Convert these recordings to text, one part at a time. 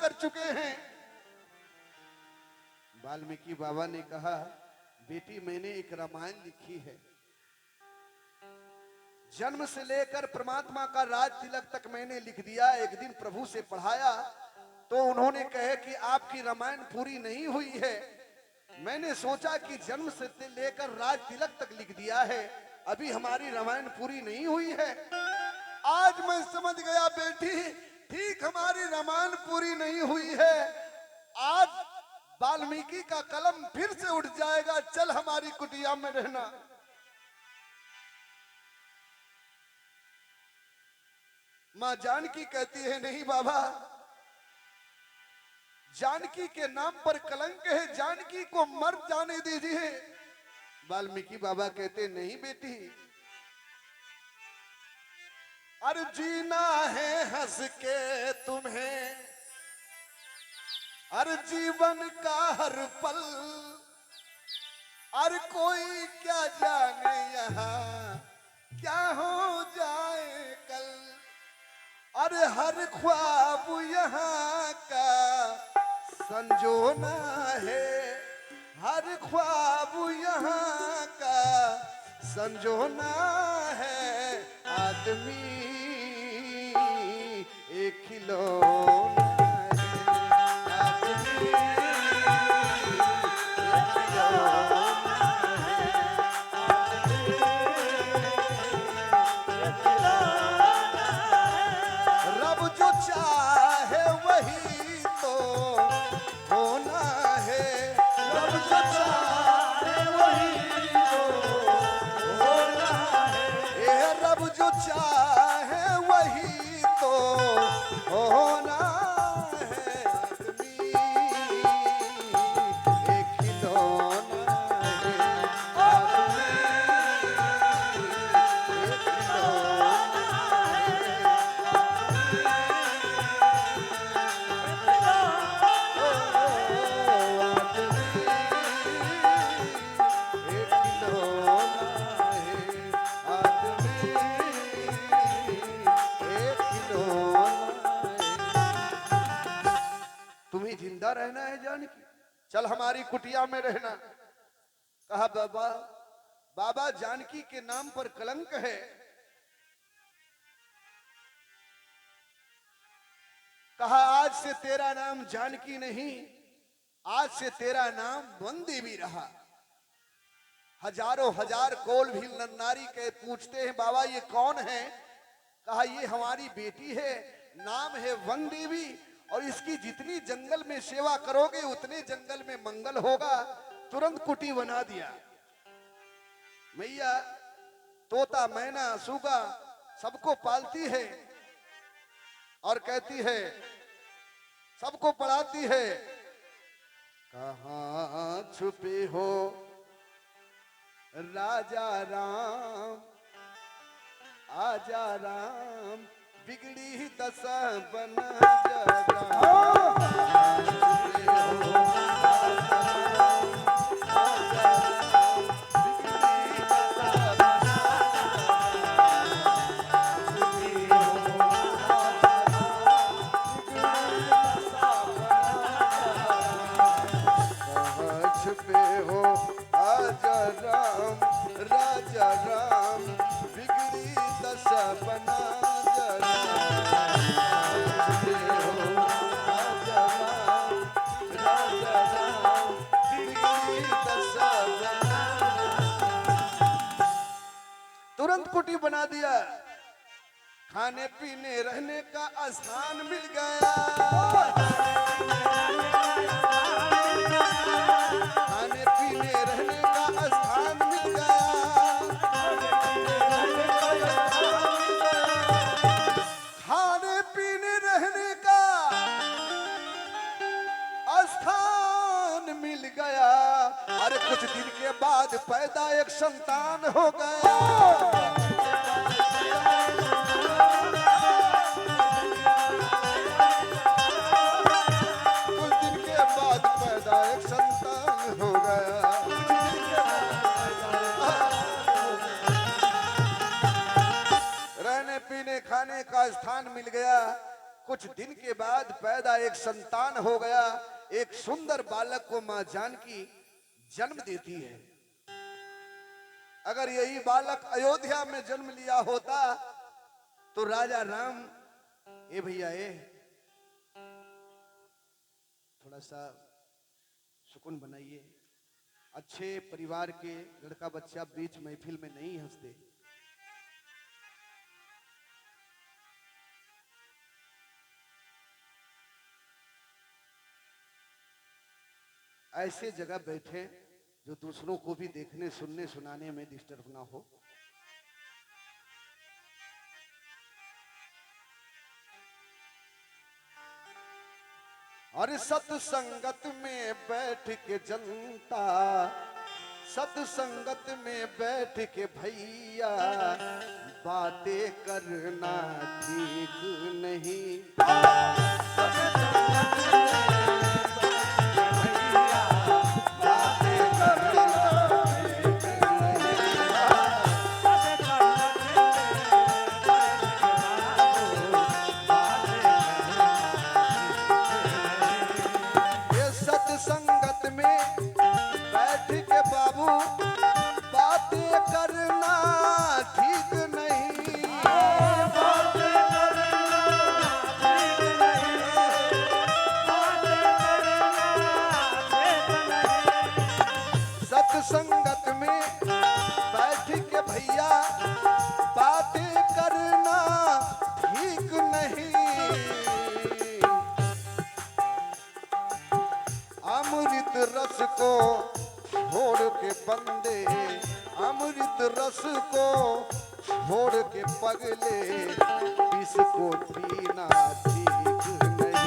कर चुके हैं। वाल्मीकि बाबा ने कहा, बेटी मैंने एक रामायण लिखी है, जन्म से लेकर परमात्मा का राज तिलक तक मैंने लिख दिया। एक दिन प्रभु से पढ़ाया तो उन्होंने कहे कि आपकी रामायण पूरी नहीं हुई है। मैंने सोचा कि जन्म से लेकर राज तिलक तक लिख दिया है, अभी हमारी रामायण पूरी नहीं हुई है। आज मैं समझ गया बेटी, ठीक हमारी रामायण पूरी नहीं हुई है। आज वाल्मीकि का कलम फिर से उठ जाएगा, चल हमारी कुटिया में रहना। मां जानकी कहती है, नहीं बाबा, जानकी के नाम पर कलंक है, जानकी को मर जाने दीजिए। वाल्मीकि बाबा कहते, नहीं बेटी, अरे जीना है हंस के तुम्हें, अरे जीवन का हर पल, अरे कोई क्या जाने यहाँ क्या हो जाए कल। अरे हर ख्वाब यहाँ का संजोना है, हर ख्वाब यहाँ का संजोना है। आदमी एक खिलौना है, आदमी एक खिलौना है, आदमी एक खिलौना है। रब जो चाहे वही तो होना है, रब जो चाहे वही तो होना है। ये रब जो चाहे वही तो होना है। आदमी एक खिलौना है, आदमी एक खिलौना तुम्हें जिंदा रहना है जानकी, चल हमारी कुटिया में रहना। कहा, बाबा, बाबा जानकी के नाम पर कलंक है। कहा, आज से तेरा नाम जानकी नहीं, आज से तेरा नाम वन देवी रहा। हजारों हजार कोल भी नारी के पूछते हैं, बाबा ये कौन है? कहा, ये हमारी बेटी है, नाम है वन देवी, और इसकी जितनी जंगल में सेवा करोगे उतने जंगल में मंगल होगा। तुरंत कुटी बना दिया। मैया तोता, मैना, सूगा सबको पालती है और कहती है, सबको पढ़ाती है। कहाँ छुपे हो राजा राम, आजा राम, बिगड़ी दशा बना राजा राम, बिगड़ी दशा बना तुरंत कुटी बना दिया। खाने पीने रहने का स्थान मिल गया, खाने पीने रहने का स्थान मिल गया। खाने पीने रहने का स्थान मिल गया। अरे कुछ दिन के बाद पैदा एक संतान हो गया। कुछ दिन के बाद पैदा एक संतान हो गया। रहने पीने खाने का स्थान मिल गया। कुछ दिन के बाद पैदा एक संतान हो गया। एक सुंदर बालक को मां जानकी जन्म देती है। अगर यही बालक अयोध्या में जन्म लिया होता तो राजा राम, ए भैया ए, थोड़ा सा सुकून बनाइए। अच्छे परिवार के लड़का बच्चा बीच महफिल में नहीं हंसते। ऐसे जगह बैठे जो दूसरों को भी देखने सुनने सुनाने में डिस्टर्ब ना हो। और सत्संगत में बैठ के जनता, सत्संगत में बैठ के भैया बातें करना ठीक नहीं। संगत में बैठ के भैया बातें करना ठीक नहीं। अमृत रस को छोड़ के बंदे, अमृत रस को छोड़ के पगले, इसको पीना ठीक नहीं।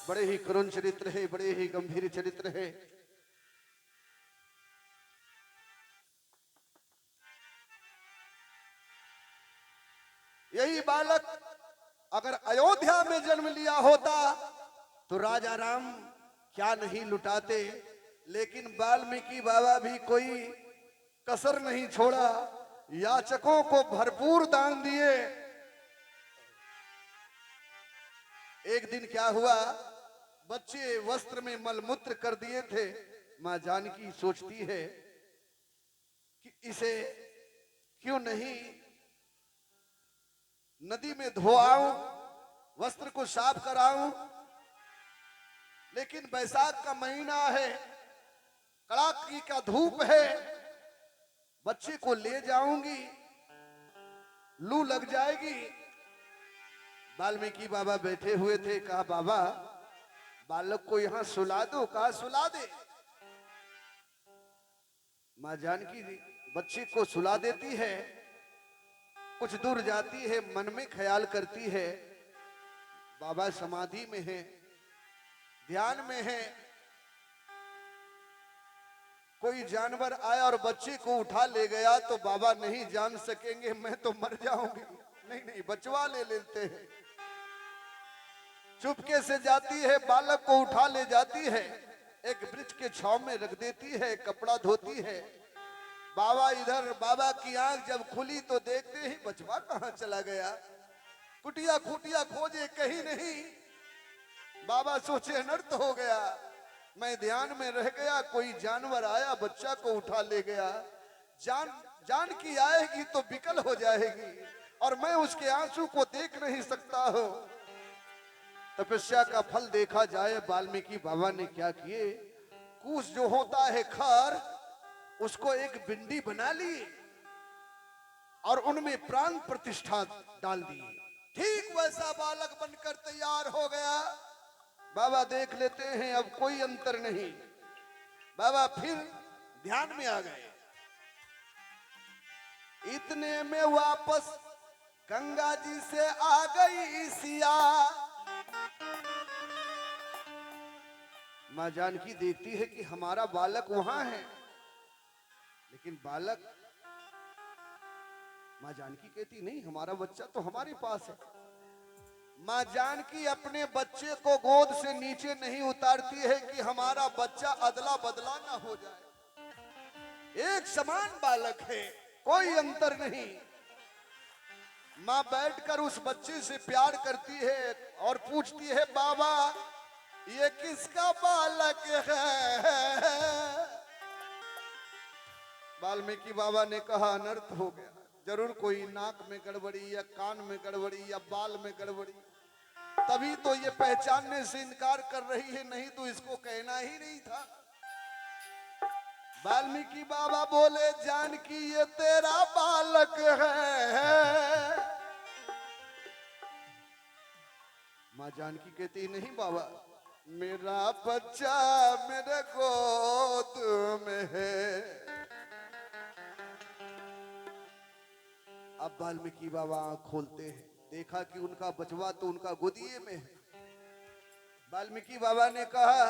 बड़े ही करुण चरित्र है, बड़े ही गंभीर चरित्र है। यही बालक अगर अयोध्या में जन्म लिया होता तो राजा राम क्या नहीं लुटाते। लेकिन वाल्मीकि बाबा भी कोई कसर नहीं छोड़ा, याचकों को भरपूर दान दिए। एक दिन क्या हुआ, बच्चे वस्त्र में मलमूत्र कर दिए थे। मां जानकी सोचती है कि इसे क्यों नहीं नदी में धोआऊं, वस्त्र को साफ कराऊं। लेकिन बैसाख का महीना है, कड़ाके का धूप है, बच्चे को ले जाऊंगी, लू लग जाएगी। वाल्मीकि बाबा बैठे हुए थे, कहा बाबा बालक को यहां सुला दो। कहा सुला दे। मां जानकी बच्चे को सुला देती है। कुछ दूर जाती है, मन में ख्याल करती है बाबा समाधि में है, ध्यान में है। कोई जानवर आया और बच्चे को उठा ले गया तो बाबा नहीं जान सकेंगे, मैं तो मर जाऊंगी। नहीं नहीं, बचवा ले लेते हैं। चुपके से जाती है, बालक को उठा ले जाती है, एक वृक्ष के छांव में रख देती है, कपड़ा धोती है। बाबा इधर, बाबा की आंख जब खुली तो देखते ही बचवा कहां चला गया। कुटिया खुटिया खोजे, कहीं नहीं। बाबा सोचे अनर्थ हो गया, मैं ध्यान में रह गया, कोई जानवर आया बच्चा को उठा ले गया। जानकी आएगी तो विकल हो जाएगी और मैं उसके आंसू को देख नहीं सकता हूं। तपस्या का फल देखा जाए, वाल्मीकि बाबा ने क्या किए, कूस जो होता है खर, उसको एक बिंदी बना ली और उनमें प्राण प्रतिष्ठा डाल दी। ठीक वैसा बालक बनकर तैयार हो गया। बाबा देख लेते हैं अब कोई अंतर नहीं। बाबा फिर ध्यान में आ गए। इतने में वापस गंगा जी से आ गई सिया। मां जानकी देखती है कि हमारा बालक वहां है, लेकिन बालक, मां जानकी कहती नहीं, हमारा बच्चा तो हमारे पास है। मां जानकी अपने बच्चे को गोद से नीचे नहीं उतारती है कि हमारा बच्चा अदला बदला ना हो जाए। एक समान बालक है, कोई अंतर नहीं। मां बैठकर उस बच्चे से प्यार करती है और पूछती है, बाबा ये किसका बालक है? वाल्मीकि बाबा ने कहा, अनर्थ हो गया, जरूर कोई नाक में गड़बड़ी या कान में गड़बड़ी या बाल में गड़बड़ी, तभी तो ये पहचानने से इनकार कर रही है, नहीं तो इसको कहना ही नहीं था। वाल्मीकि बाबा बोले, जानकी ये तेरा बालक है। मां जानकी कहती, नहीं बाबा, मेरा बच्चा मेरे गोद में है। अब वाल्मीकि बाबा आंख खोलते हैं, देखा कि उनका बचवा तो उनका गोदिए में है। वाल्मीकि बाबा ने कहा,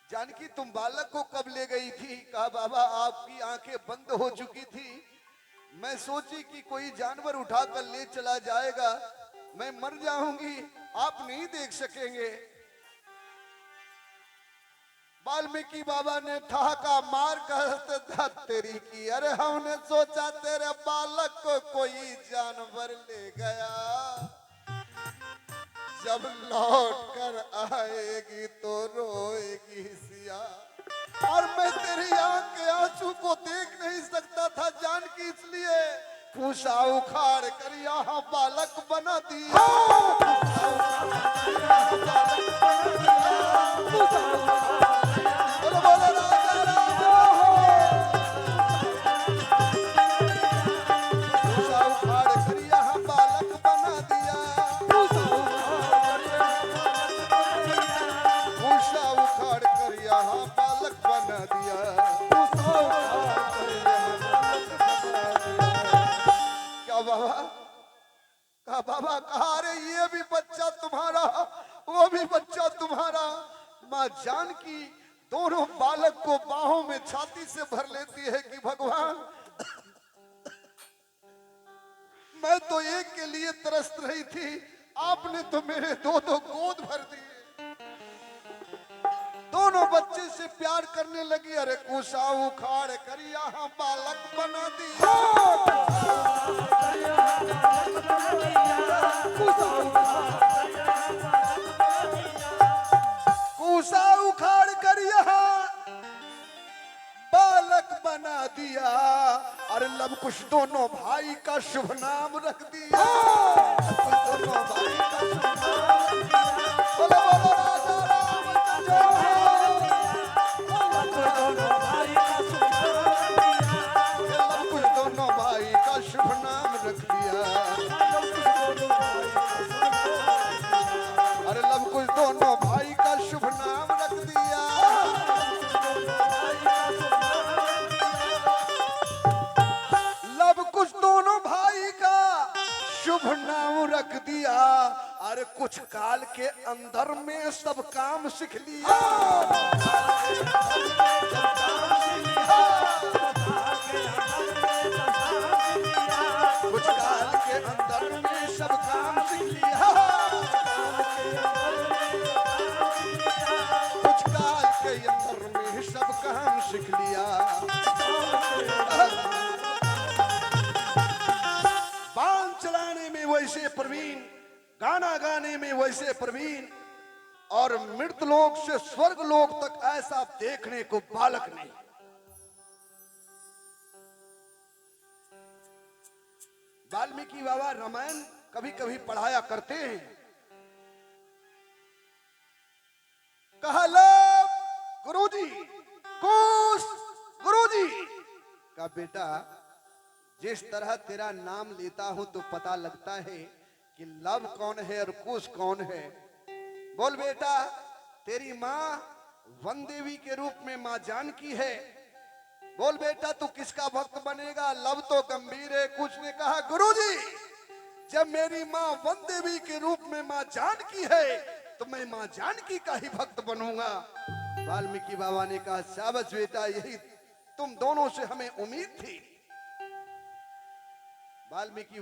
जानकी तुम बालक को कब ले गई थी? कहा, बाबा आपकी आंखें बंद हो चुकी थी, मैं सोची कि कोई जानवर उठाकर ले चला जाएगा, मैं मर जाऊंगी, आप नहीं देख सकेंगे। वाल्मीकि बाबा ने ठहाका मार कर तेरी की, अरे हमने सोचा तेरे बालक को कोई जानवर ले गया, जब लौट कर आएगी तो रोएगी सिया। और मैं तेरी आंख के आंसू को देख नहीं सकता था जानकी, इसलिए पूछा उखाड़ कर यहाँ बालक बना दिया। बाबा कहा, रे ये भी बच्चा तुम्हारा, वो भी बच्चा तुम्हारा। मां जानकी दोनों बालक को बाहों में छाती से भर लेती है कि भगवान, मैं तो एक के लिए तरस रही थी, आपने तो मेरे दो दो गोद भर दिए। दोनों बच्चे से प्यार करने लगी, अरे कुशा उखाड़ कर यहाँ बालक बना दिया। कुशा उखाड़ कर यहाँ बालक बना दिया, अरे लब कुश दोनों भाई का शुभ नाम रख दिया। दोनों भाई का शुभ नाम रख दिया। बोलो बोलो राजा रामचंद्र। दोनों भाई का शुभ नाम रख दिया। लब कुश दोनों भाई का शुभ नाम रख दिया। अरे लब कुश दोनों भाई का शुभ नाम रख दिया। दोनों भाई का शुभ नाम रख दिया। अरे कुछ काल के अंदर में सब काम सीख लिया। कुछ काल के अंदर में सब काम सीख लिया। कुछ काल के अंदर में सब काम सीख लिया। वैसे प्रवीण, गाना गाने में वैसे प्रवीण, और मृत लोक से स्वर्ग लोक तक ऐसा देखने को बालक नहीं। वाल्मीकि बाबा रामायण कभी कभी पढ़ाया करते हैं। कहा, लो गुरुजी, कुश गुरुजी का बेटा, जिस तरह तेरा नाम लेता हूं तो पता लगता है कि लव कौन है और कुश कौन है। बोल बेटा, तेरी मां वन देवी के रूप में मां जानकी है। बोल बेटा तू किसका भक्त बनेगा? लब तो गंभीर है। कुछ ने कहा गुरुजी, जब मेरी माँ वन देवी के रूप में माँ जानकी है तो मैं माँ जानकी का ही भक्त बनूंगा। वाल्मीकि बाबा ने कहा शाबाश बेटा, यही तुम दोनों से हमें उम्मीद थी। वाल्मीकि